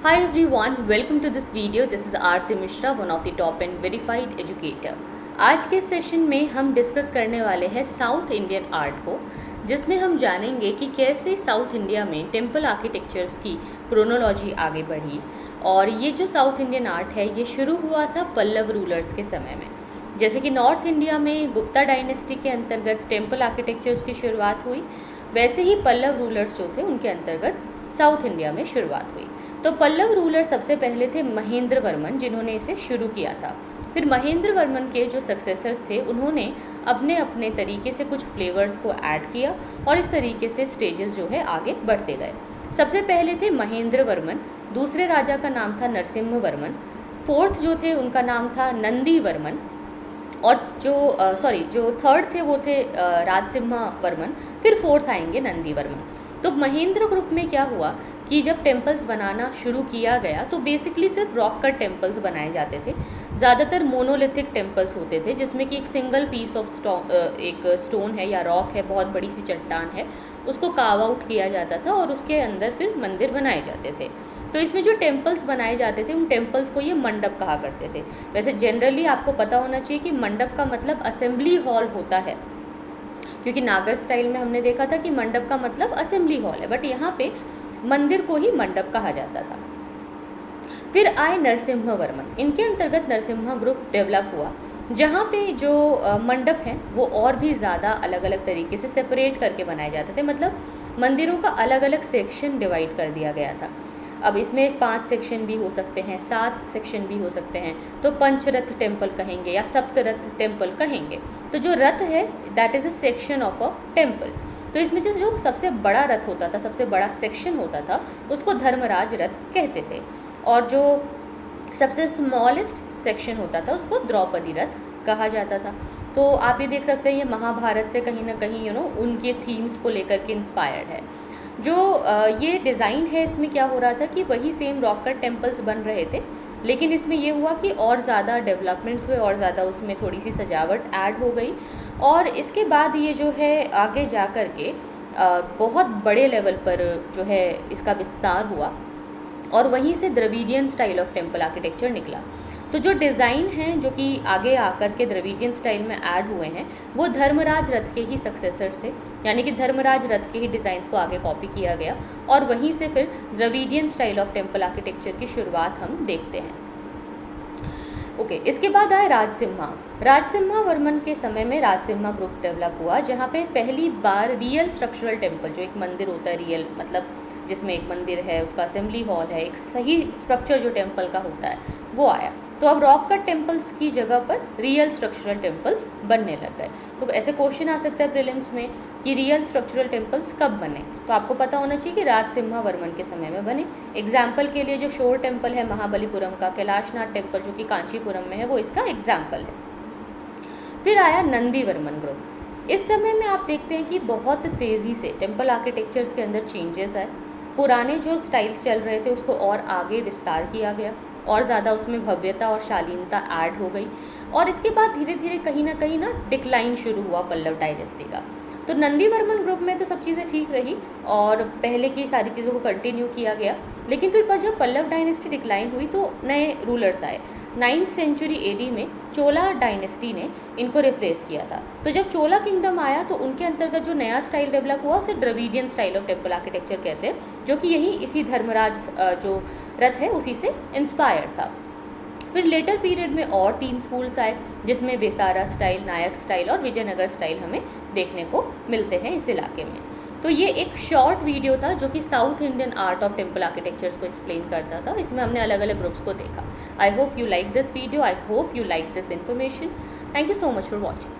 Hi everyone, welcome to this video. This is Aarti Mishra, one of the top and verified educator. आज के session में हम discuss करने वाले हैं साउथ इंडियन आर्ट को, जिसमें हम जानेंगे कि कैसे साउथ इंडिया में टेम्पल आर्किटेक्चर्स की क्रोनोलॉजी आगे बढ़ी। और ये जो साउथ इंडियन आर्ट है ये शुरू हुआ था पल्लव रूलर्स के समय में। जैसे कि नॉर्थ इंडिया में गुप्ता डायनेस्टी के अंतर्गत टेम्पल आर्किटेक्चर्स की शुरुआत हुई, वैसे ही पल्लव रूलर्स जो थे उनके अंतर्गत साउथ इंडिया में शुरुआत हुई। तो पल्लव रूलर सबसे पहले थे महेंद्र वर्मन, जिन्होंने इसे शुरू किया था। फिर महेंद्र वर्मन के जो सक्सेसर्स थे उन्होंने अपने अपने तरीके से कुछ फ्लेवर्स को ऐड किया और इस तरीके से स्टेजेस जो है आगे बढ़ते गए। सबसे पहले थे महेंद्र वर्मन, दूसरे राजा का नाम था नरसिम्हा वर्मन, फोर्थ जो थे उनका नाम था नंदी वर्मन, और जो थर्ड थे वो थे राजसिम्हा वर्मन, फिर फोर्थ आएंगे नंदी वर्मन। तो महेंद्र ग्रुप में क्या हुआ कि जब टेम्पल्स बनाना शुरू किया गया तो बेसिकली सिर्फ रॉक कट टेम्पल्स बनाए जाते थे। ज़्यादातर मोनोलिथिक टेम्पल्स होते थे, जिसमें कि एक सिंगल पीस ऑफ एक स्टोन है या रॉक है, बहुत बड़ी सी चट्टान है, उसको कार्व आउट किया जाता था और उसके अंदर फिर मंदिर बनाए जाते थे। तो इसमें जो टेम्पल्स बनाए जाते थे उन टेम्पल्स को ये मंडप कहा करते थे। वैसे जनरली आपको पता होना चाहिए कि मंडप का मतलब असेंबली हॉल होता है, क्योंकि नागर स्टाइल में हमने देखा था कि मंडप का मतलब असेंबली हॉल है, बट यहाँ पे मंदिर को ही मंडप कहा जाता था। फिर आए नरसिम्हा वर्मन, इनके अंतर्गत नरसिम्हा ग्रुप डेवलप हुआ, जहाँ पे जो मंडप हैं वो और भी ज़्यादा अलग अलग तरीके से सेपरेट करके बनाए जाते थे। मतलब मंदिरों का अलग अलग सेक्शन डिवाइड कर दिया गया था। अब इसमें 5 सेक्शन भी हो सकते हैं, 7 सेक्शन भी हो सकते हैं, तो पंचरथ टेम्पल कहेंगे या सप्तरथ टेम्पल कहेंगे। तो जो रथ है that is a section of a temple. तो इसमें जो सबसे बड़ा रथ होता था, सबसे बड़ा सेक्शन होता था, उसको धर्मराज रथ कहते थे, और जो सबसे स्मॉलेस्ट सेक्शन होता था उसको द्रौपदी रथ कहा जाता था। तो आप ये देख सकते हैं ये महाभारत से कहीं ना कहीं उनके थीम्स को लेकर के इंस्पायर्ड है। जो ये डिज़ाइन है इसमें क्या हो रहा था कि वही सेम रॉक कट टेम्पल्स बन रहे थे, लेकिन इसमें ये हुआ कि और ज़्यादा डेवलपमेंट्स हुए और ज़्यादा उसमें थोड़ी सी सजावट ऐड हो गई, और इसके बाद ये जो है आगे जा कर के बहुत बड़े लेवल पर जो है इसका विस्तार हुआ, और वहीं से Dravidian style of temple architecture निकला। तो जो डिज़ाइन हैं जो कि आगे आकर के द्रविडियन स्टाइल में ऐड हुए हैं वो धर्मराज रथ के ही सक्सेसर्स थे, यानी कि धर्मराज रथ के ही डिज़ाइंस को आगे कॉपी किया गया, और वहीं से फिर Dravidian style of temple architecture की शुरुआत हम देखते हैं। ओके, इसके बाद आए राजसिम्हा वर्मन के समय में राजसिम्हा ग्रुप डेवलप हुआ, जहाँ पे पहली बार रियल स्ट्रक्चरल टेम्पल, जो एक मंदिर होता है रियल मतलब जिसमें एक मंदिर है, उसका असेंबली हॉल है, एक सही स्ट्रक्चर जो टेम्पल का होता है वो आया। तो अब रॉक कट टेम्पल्स की जगह पर रियल स्ट्रक्चरल टेम्पल्स बनने लग गए। तो ऐसे क्वेश्चन आ सकता है प्रीलिम्स में कि रियल स्ट्रक्चरल टेम्पल्स कब बने, तो आपको पता होना चाहिए कि राजसिम्हा वर्मन के समय में बने। एग्जाम्पल के लिए जो शोर टेम्पल है महाबलीपुरम का, कैलाशनाथ टेम्पल जो कि कांचीपुरम में है, वो इसका एग्जाम्पल है। फिर आया नंदी वर्मन ग्रुप। इस समय में आप देखते हैं कि बहुत तेज़ी से टेम्पल आर्किटेक्चर्स के अंदर चेंजेस आए। पुराने जो स्टाइल्स चल रहे थे उसको और आगे विस्तार किया गया, और ज़्यादा उसमें भव्यता और शालीनता ऐड हो गई, और इसके बाद धीरे धीरे कहीं ना डिक्लाइन शुरू हुआ पल्लव डायनेस्टी का। तो नंदी वर्मन ग्रुप में तो सब चीज़ें ठीक रही और पहले की सारी चीज़ों को कंटिन्यू किया गया, लेकिन फिर जब पल्लव डायनेस्टी डिक्लाइन हुई तो नए रूलर्स आए। 9th सेंचुरी एडी में चोला डायनेस्टी ने इनको रिप्लेस किया था। तो जब चोला किंगडम आया तो उनके अंतर्गत जो नया स्टाइल डेवलप हुआ उसे Dravidian style of temple architecture कहते हैं, जो कि यही इसी धर्मराज जो रथ है उसी से इंस्पायर्ड था। फिर लेटर पीरियड में और 3 स्कूल्स आए, जिसमें वेसारा स्टाइल, नायक स्टाइल और विजयनगर स्टाइल हमें देखने को मिलते हैं इस इलाके में। तो ये एक शॉर्ट वीडियो था जो कि south Indian art of temple architectures को एक्सप्लेन करता था। इसमें हमने अलग अलग ग्रुप्स को देखा। I hope you like this video, I hope you like this information. Thank you so much for watching.